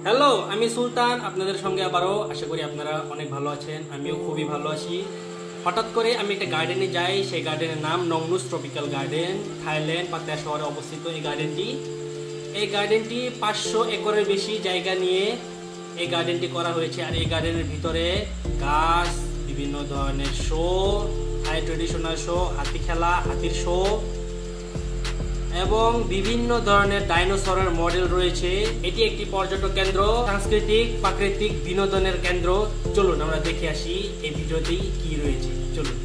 Hello, আমি সুলতান আপনাদের সঙ্গে আবারও। আশা করি আপনারা অনেক ভালো আছেন, আমিও খুবই ভালো আছি। হঠাৎ করে আমি একটা গার্ডেনে যাই, সেই গার্ডেনের নাম নংনুস ট্রপিক্যাল গার্ডেন, থাইল্যান্ড পাত্তা শহরে অবস্থিত এই গার্ডেনটি 500 একরের বেশি জায়গা নিয়ে এই গার্ডেনটি করা হয়েছে। আর এই গার্ডেনের ভিতরে গাছ, বিভিন্ন ধরনের শো, থাই ট্রেডিশনাল শো, হাতি খেলা, হাতির শো এবং বিভিন্ন ধরনের ডাইনোসরের মডেল রয়েছে। এটি একটি পর্যটক কেন্দ্র, সাংস্কৃতিক প্রাকৃতিক বিনোদনের কেন্দ্র। চলুন আমরা দেখে আসি এই ভিডিওতেই কি রয়েছে। চলুন।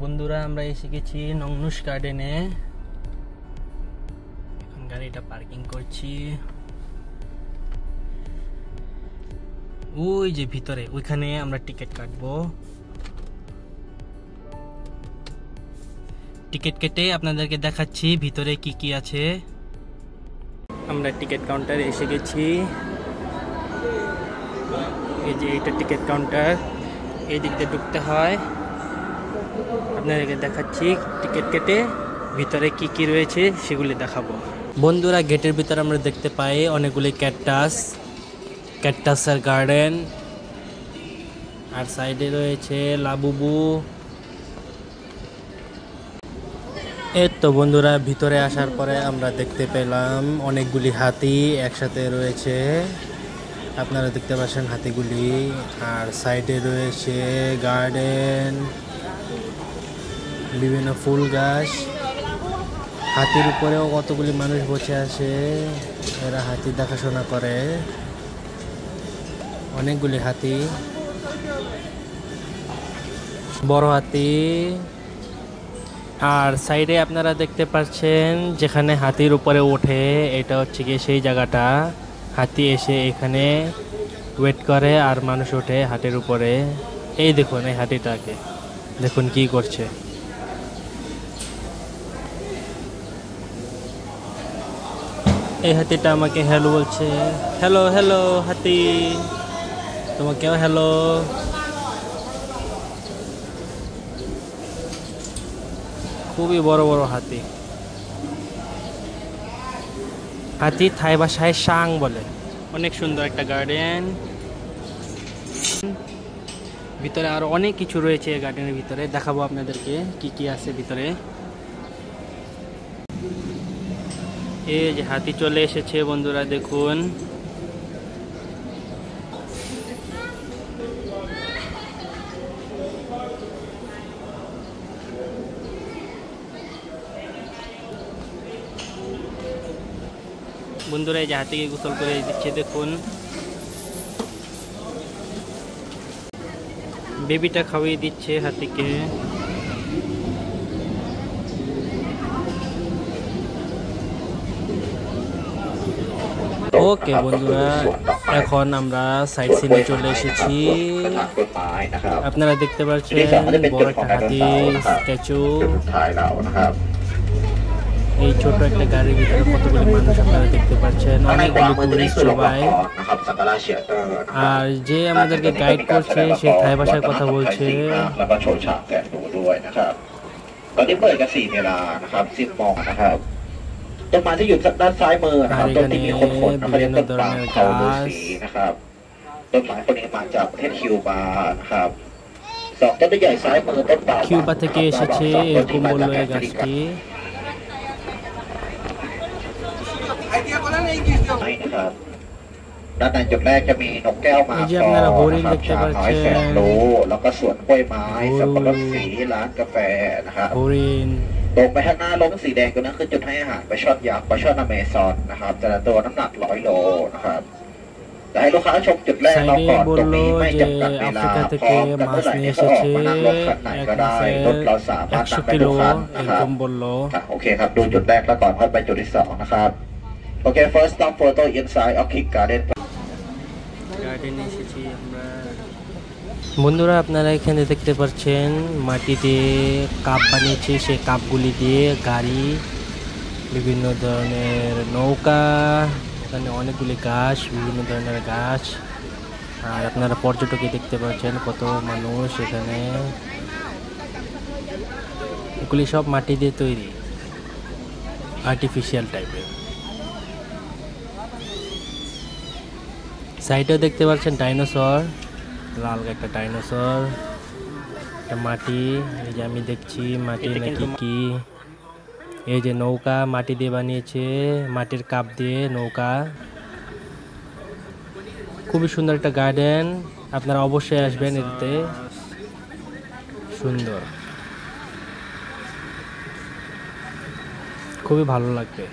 বন্ধুরা, আমরা এসে গেছি নংনুস গার্ডেনে। এখন গাড়িটা পার্কিং করছি। ওই যে ভিতরে, ওইখানে আমরা টিকিট কাটবো। টিকিট কেটে আপনাদেরকে দেখাচ্ছি ভিতরে কি কি আছে। আমরা টিকিট কাউন্টারে এসে গেছি। এই যে এটা টিকিট কাউন্টার, এই দিক দিয়ে ঢুকতে হয়। আপনাদেরকে দেখাচ্ছি টিকিট কেটে ভিতরে কি কি রয়েছে সেগুলি দেখাবো। বন্ধুরা, গেটের ভিতরে আমরা দেখতে পাই অনেকগুলি ক্যাকটাসের গার্ডেন, আর সাইডে রয়েছে লাবুবু। এই তো বন্ধুরা, ভিতরে আসার পরে আমরা দেখতে পেলাম অনেকগুলি হাতি একসাথে রয়েছে। আপনারা দেখতে পাচ্ছেন হাতিগুলি। আর সাইডে রয়েছে গার্ডেন, বিভিন্ন ফুল গাছ। হাতির উপরেও কতগুলি মানুষ বসে আছে, এরা হাতি দেখাশোনা করে। অনেকগুলি হাতি, বড় হাতি। আর সাইডে আপনারা দেখতে পাচ্ছেন যেখানে হাতির উপরে ওঠে, এটা হচ্ছে গিয়ে সেই জায়গাটা। হাতি এসে এখানে ওয়েট করে আর মানুষ ওঠে হাতির উপরে। এই দেখুন, এই হাতিটাকে দেখুন কি করছে। এই হাতিটা আমাকে হ্যালো বলছে। হ্যালো হ্যালো হাতি, তোমাকেও হ্যালো। খুবই বড় বড় হাতি। হাতি থাই ভাষায় সাং বলে। অনেক সুন্দর একটা গার্ডেন। ভিতরে আরো অনেক কিছু রয়েছে এই গার্ডেনের ভিতরে, দেখাবো আপনাদেরকে কি কি আছে ভিতরে। এই যে হাতি চলে এসেছে বন্ধুরা, দেখুন। বন্ধুরা, এই যে হাতিকে গোসল করে দিচ্ছে, দেখুন। বেবিটা খাওয়িয়ে দিচ্ছে হাতিকে। ওকে বন্ধুরা, এখন আমরা সাইড সিনে চলে এসেছি। আপনারা দেখতে পাচ্ছেন বড় একটা হাতি স্ট্যাচু। এই ছোট একটা গাড়ির ভিতরে কতগুলি মানুষ আপনারা দেখতে পাচ্ছেন, অনেকগুলি টুরিস্ট সবাই। আর যে আমাদেরকে গাইড করছে সে থাই ভাষায় কথা বলছে।ต้นไม้ที่อยู่ด้านซ้ายมือนะครับต้นที่มีขนนะครับเรียกต้นปาล์มเขาฤาษีนะครับต้นไม้ต้นนี้มาจากประเทศคิวบานะครับสองต้นใหญ่ซ้ายมือต้นปาล์ม কিউবা থেকে এসেছে এরকম বললো এই গাছটি।นะครับด้านในจุดแรกจะมีนกแก้วมาคอนะครับช้างน้อยแสนรู้แล้วก็สวนกล้วยไม้สับปะรดสีร้านกาแฟนะครับตรงไปข้างหน้าลงสีแดงตัวนั้นคือจุดให้อาหารปลาช่อนยักษ์ปลาช่อนอเมซอนนะครับแต่ละตัวน้ำหนัก100 โลนะครับแต่ให้ลูกค้าชมจุดแรกเราก่อนตรงนี้ไม่จำกัดเวลาพร้อมกันเมื่อไหร่ที่เขาออกมานั่งรถคันไหนก็ได้รถเราสามารถนั่งได้ทุกคันนะครับโอเคครับดูจุดแรกแล้วก่อนค่อยไปจุดที่2นะครับโ Okay, first stop photo inside Orchid Garden. গার্ডেনে এসেছি আমরা। বন্ধুরা আপনারা এখানে দেখতে পাচ্ছেন মাটিতে কাপ বানিয়েছে, সেই কাপগুলি দিয়ে গাড়ি, বিভিন্ন ধরনের নৌকা, এখানে অনেকগুলি গাছ, বিভিন্ন ধরনের গাছ। আর আপনারা পর্যটকে দেখতে পাচ্ছেন কত মানুষ এখানে। এগুলি সব মাটি দিয়ে তৈরি, আর্টিফিশিয়াল টাইপের। সাইডেও দেখতে পাচ্ছেন ডাইনোসর, লাল একটা ডাইনোসর, একটা মাটি। এই যে আমি দেখছি মাটি নাকি কি, এই যে নৌকা মাটি দিয়ে বানিয়েছে, মাটির কাপ দিয়ে নৌকা। খুবই সুন্দর একটা গার্ডেন, আপনারা অবশ্যই আসবেন, এতে সুন্দর, খুবই ভালো লাগবে।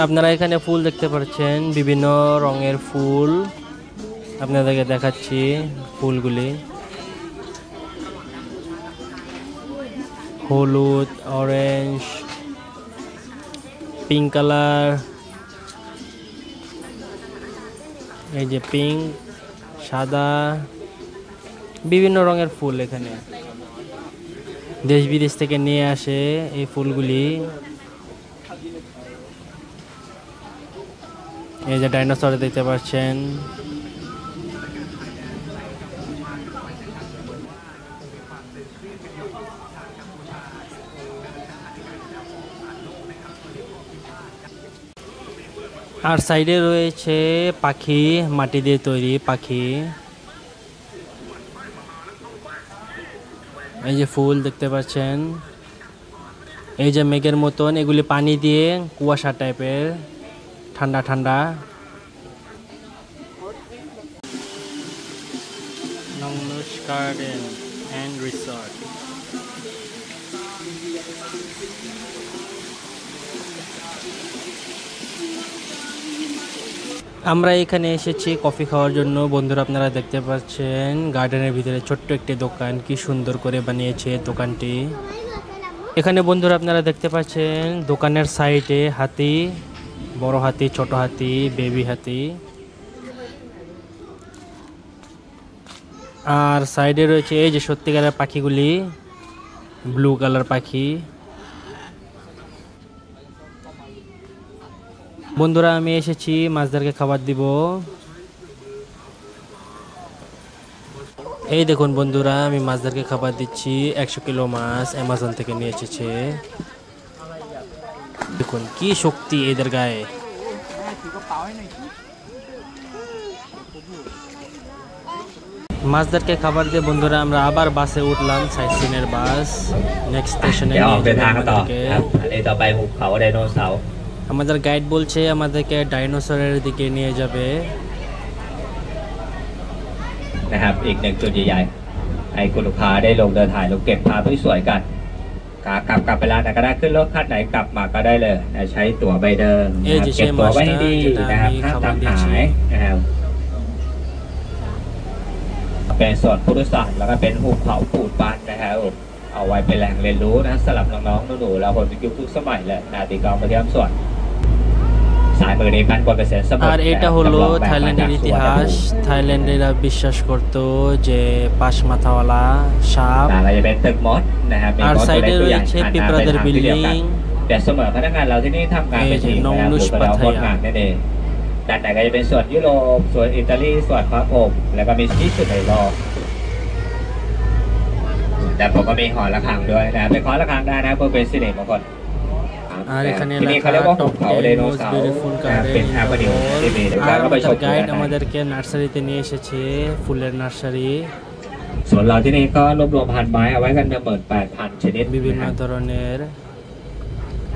আপনারা এখানে ফুল দেখতে পাচ্ছেন, বিভিন্ন রঙের ফুল, আপনাদেরকে দেখাচ্ছি ফুলগুলি। হলুদ, অরেঞ্জ, পিঙ্ক কালার, এই যে পিঙ্ক, সাদা, বিভিন্ন রঙের ফুল এখানে দেশ বিদেশ থেকে নিয়ে আসে এই ফুলগুলি। এই যে ডাইনোসর দেখতে পাচ্ছেন, আর সাইডে রয়েছে পাখি, মাটি দিয়ে তৈরি পাখি। এই যে ফুল দেখতে পাচ্ছেন, এই যে মেঘের মতন, এগুলি পানি দিয়ে কুয়াশা টাইপের, ঠান্ডা ঠান্ডা। নংনুস গার্ডেন এন্ড রিসর্ট। আমরা এখানে এসেছি কফি খাওয়ার জন্য। বন্ধুরা আপনারা দেখতে পাচ্ছেন গার্ডেনের ভিতরে ছোট্ট একটি দোকান, কি সুন্দর করে বানিয়েছে দোকানটি। এখানে বন্ধুরা আপনারা দেখতে পাচ্ছেন দোকানের সাইডে হাতি, বড় হাতি, ছোট হাতি, বেবি হাতি। আর সাইডে রয়েছে এই যে সত্যিকারের পাখিগুলি, ব্লু কালার পাখি। বন্ধুরা আমি এসেছি মাছদেরকে খাবার দিব। এই দেখুন বন্ধুরা, আমি মাছদেরকে খাবার দিচ্ছি। 100 কিলো মাছ অ্যামাজন থেকে নিয়ে এসেছে। দেখুন কি শক্তি এদের গায়ে। মাছদেরকে খাবার দিয়ে বন্ধুরা আমরা আবার বাসে উঠলাম, সাইট সিনের বাস। নেক্সট স্টেশনে আমাদের গাইড বলছে আমাদেরকে ডাইনোসরের দিকে নিয়ে যাবে। นะครับอีกหนึ่งจุดใหญ่ๆให้คุณลูกค้าได้ลงเดินถ่ายรูปเก็บภาพสวยๆกันกลับไปร้านไหนก็ได้ขึ้นรถคันไหนกลับมาก็ได้เลยนะใช้ตั๋วใบเดิมนะครับเก็บตั๋วไว้ให้ดีนะครับห้ามทำหายนะครับเป็นส่วนผู้โดยสารแล้วก็เป็นหุบเขาปูดปั้นนะครับเอาไว้เป็นแหล่งเรียนรู้นะสำหรับน้องๆหนูๆแล้วคนยุคทุกสมัยเลยนะตีกองมาเทียมส่วนআর এটা হলো থাইল্যান্ডের ইতিহাস। থাইল্যান্ডেরা বিশ্বাস করত যে 5 মাথাওয়ালা সাপ। আর সাইডে রয়েছে পিঁপড়াদের বিল্ডিং। แต่เสมอพนักงานเราที่นี่ทำงานเป็นทีมนะครับดูไปแล้วงดงามนั่นเองด้านไหนก็จะเป็นส่วนยุโรปส่วนอิตาลีส่วนพระพรหมแล้วก็มีที่สุดในโลกแต่ผมก็มีหอระฆังด้วยนะเป็นหอระฆังได้นะเพื่อเป็นสิริมงคลআর এখানে লেখা টপ 10 মোস্ট বিউটিফুল গার্ডেন। আর আমাদের গাইড আমাদেরকে নার্সারিতে নিয়ে এসেছে, ফুলের নার্সারি। ส่วนเราที่นี่ก็รวบรวมพันธุ์ไม้เอาไว้กัน 18,000 ชนิด বিভিন্ন ধরনের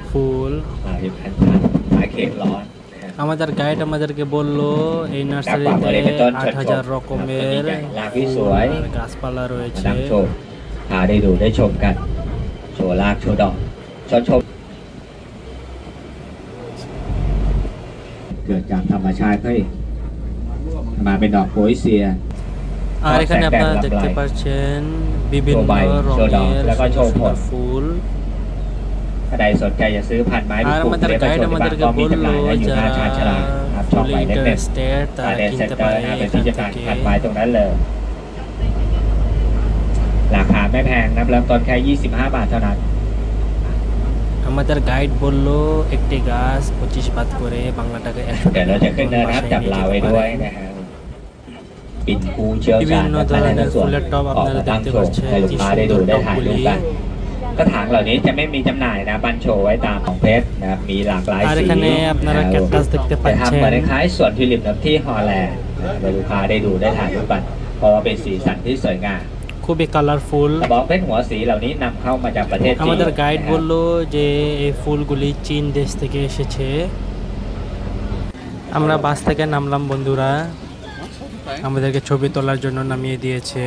ফুল।ไม้เขตร้อน আমাদের গাইড আমাদেরকে বলল এই নার্সারিতে 8000 রকমের গাছপালা রয়েছে। พาได้ดูได้ชมกันโชว์รากโชว์ดอกชมเกิดจากธรรมชาติเขาเองมาเป็นดอกโพลิเซีย আর এখানে আপনারা দেখতে পাচ্ছেন বিভিন্ন রঙের সুন্দর ফুল।ใครสนใจจะซื้อพันไม้ไปปลูกในปัจจุบันก็มีจำหน่ายนะอยู่หน้าชาญชาลาครับช่องหมายเลข1 Garden Center นะเป็นที่จำหน่ายพันไม้ตรงนั้นเลยราคาไม่แพงนะเริ่มต้นแค่25 บาทเท่านั้นআমাদের গাইড বললো একটি গাছ 25 বাত করে বাংলা টাকা 100 เดี๋ยวเราจะขึ้นเนินนะครับจับลาไว้ด้วยนะฮะปิ่นผู้เชี่ยวชาญและท่านในส่วนออกมาตั้งโชว์ให้ลูกค้าได้ดูได้ถ่ายรูปกันกระถางเหล่านี้จะไม่มีจำหน่ายนะบันโชว์ไว้ตามของเพชรนะครับมีหลากหลายสีแต่ทำเหมือนคล้ายสวนทิวลิปที่ฮอลแลนด์ให้ลูกค้าได้ดูได้ถ่ายรูปกันเพราะว่าเป็นสีสันที่สวยงามখুবই কালারফুলกระบอกเพชรหัวสีเหล่านี้นำเข้ามาจากประเทศจีนআমাদের গাইড বললো যে এই ফুলগুলি চীন দেশ থেকে এসেছে আমরা বাস থেকে নামলাম বন্ধুরা আমাদেরকে ছবি তোলার জন্য নামিয়ে দিয়েছে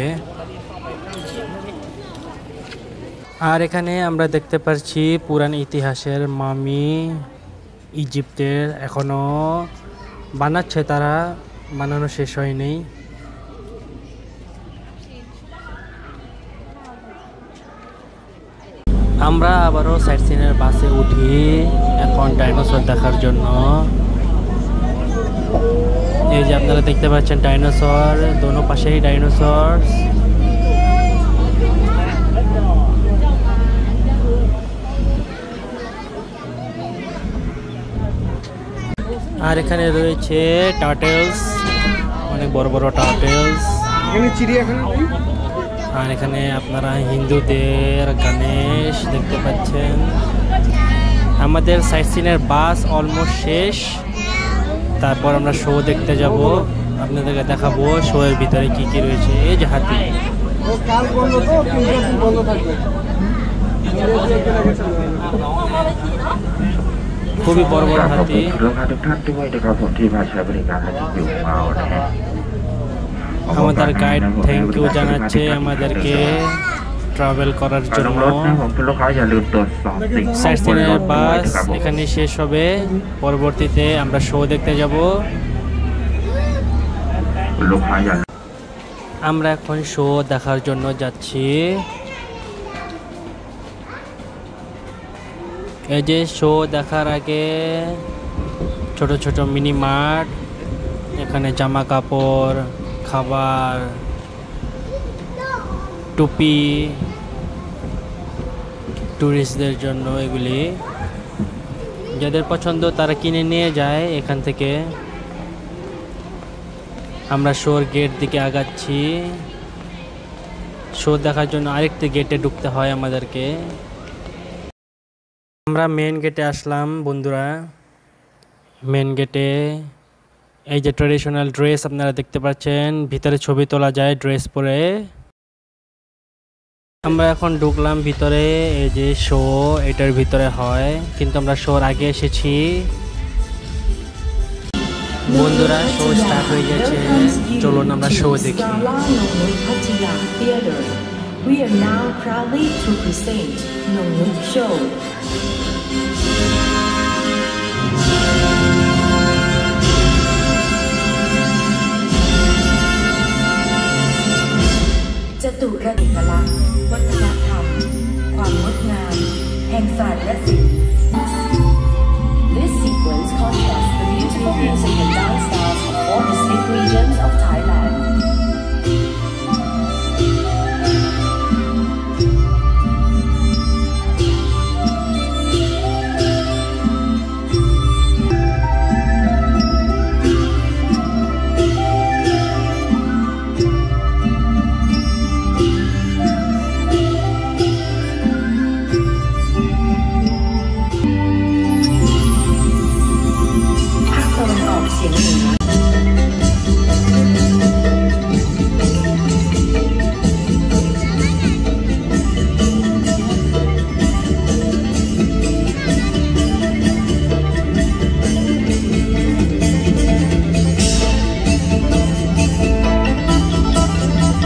আর এখানে আমরা দেখতে পাচ্ছি পুরান ইতিহাসের মামি ইজিপ্টের এখনো বানাচ্ছে তারা বানানো শেষ হয়নি আমরা আবারও সাইট সিনের বাসে উঠি এখন ডাইনোসর দেখার জন্য এই যে আপনারা দেখতে পাচ্ছেন ডাইনোসর দোনো পাশেই ডাইনোসর আর এখানে রয়েছে টার্টেলস অনেক বড় বড় টার্টেলস এখানে চিড়িয়াখানা আর এখানে আপনারা হিন্দুদের গণেশ দেখতে পাচ্ছেন আমাদের সাইট সিনের বাস অলমোস্ট শেষ তারপর আমরা শো দেখতে যাব আপনাদেরকে দেখাবো শো এর ভিতরে কি কি রয়েছে এই যে হাতি খুবই বড় বড় হাতি আমাদের গাইড থ্যাংক ইউ জানাচ্ছে আমাদেরকে ট্রাভেল করার জন্য সাইট সিনের বাস এখানে শেষ হবে পরবর্তীতে আমরা শো দেখতে যাব আমরা এখন শো দেখার জন্য যাচ্ছি এই যে শো দেখার আগে ছোট ছোট মিনি মার্ট এখানে জামা কাপড় খাবার টুপি টুরিস্টদের জন্য এগুলি যাদের পছন্দ তারা কিনে নিয়ে যায় এখান থেকে আমরা শোর গেট দিকে আগাচ্ছি শো দেখার জন্য আরেকটি গেটে ঢুকতে হয় আমাদেরকে আমরা মেন গেটে আসলাম বন্ধুরা মেন গেটে এই যে ট্র্যাডিশনাল ড্রেস আপনারা দেখতে পাচ্ছেন ভিতরে ছবি তোলা যায় ড্রেস পরে আমরা এখন ঢুকলাম ভিতরে এই যে শো এটার ভিতরে হয় কিন্তু আমরা শোর আগে এসেছি বন্ধুরা শো স্টার্ট হয়ে গেছে চলুন আমরা শো দেখি We are now proudly to present Nongnuch Show.จตุรเอกลักษณ์วัฒนธรรมความงดงามแห่งศาสตร์และศิลป์ This sequence contrasts the beautiful music and dance styles of 4 distinct regions of Thailand.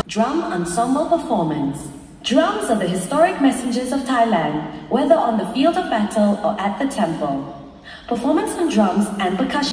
Drum ensemble performance. Drums are the historic messengers of Thailand, whether on the field of battle or at the temple. Performance on drums and percussion.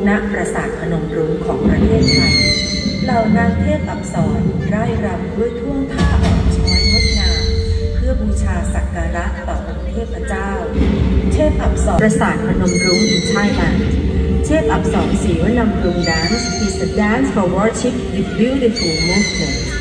ณปราสาทพนมรุ้งของประเทศไทยเหล่านางเทพอัปสรร่ายรำด้วยท่วงท่าอ่อนช้อยงดงามเพื่อบูชาสักการะต่อองค์เทพเจ้าเทพอัปสรปราสาทพนมรุ้ง in Thailandเทพอัปสรศรีวนำรุ้ง dance is a dance for worship with beautiful movement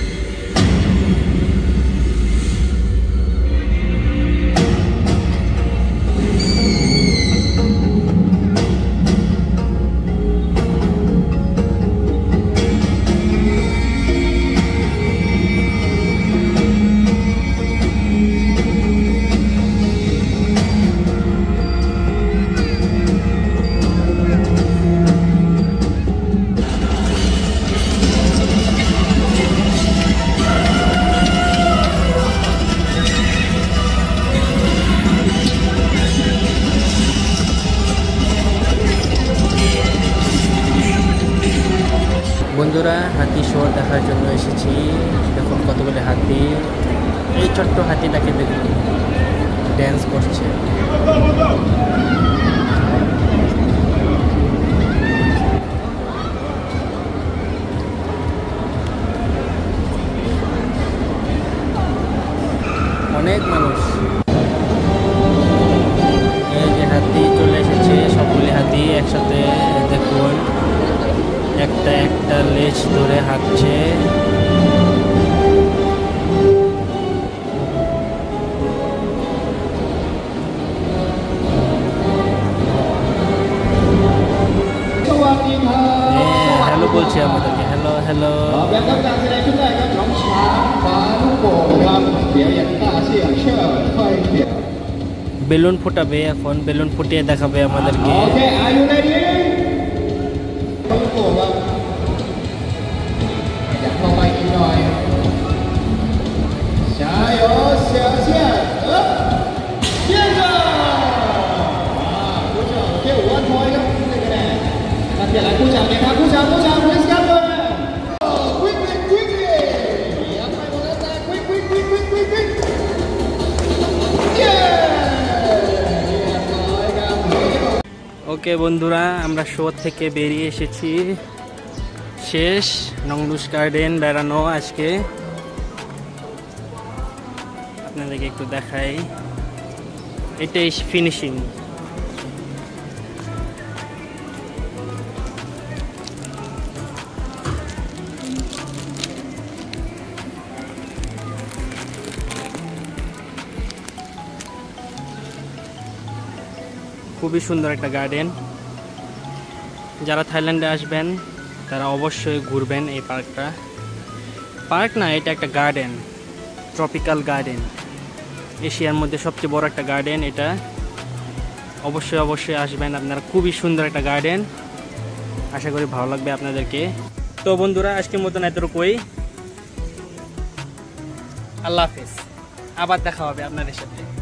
বন্ধুরা হাতি show দেখার জন্য এসেছি দেখুন কতগুলো হাতি এই ছোট্ট হাতিটাকে দেখুন ড্যান্স করছে অনেক মানুষ এই যে হাতি চলে এসেছে সবগুলি হাতি একসাথে দেখুন একটা একটা লেজ ধরে হাঁটছে হ্যালো বলছে আমাদেরকে হ্যালো হ্যালো বেলুন ফোটাবে এখন বেলুন ফুটিয়ে দেখাবে আমাদেরকে ওকে বন্ধুরা আমরা শো থেকে বেরিয়ে এসেছি শেষ নংনুস গার্ডেন বেড়ানো আজকে আপনাদেরকে একটু দেখাই এটাই ফিনিশিং খুবই সুন্দর একটা গার্ডেন যারা থাইল্যান্ডে আসবেন তারা অবশ্যই ঘুরবেন এই পার্কটা পার্ক না এটা একটা গার্ডেন ট্রপিক্যাল গার্ডেন এশিয়ার মধ্যে সবচেয়ে বড় একটা গার্ডেন এটা অবশ্যই আসবেন আপনারা খুবই সুন্দর একটা গার্ডেন আশা করি ভালো লাগবে আপনাদেরকে তো বন্ধুরা আজকের মতন এতটুকুই আল্লাহ হাফেজ আবার দেখা হবে আপনাদের সাথে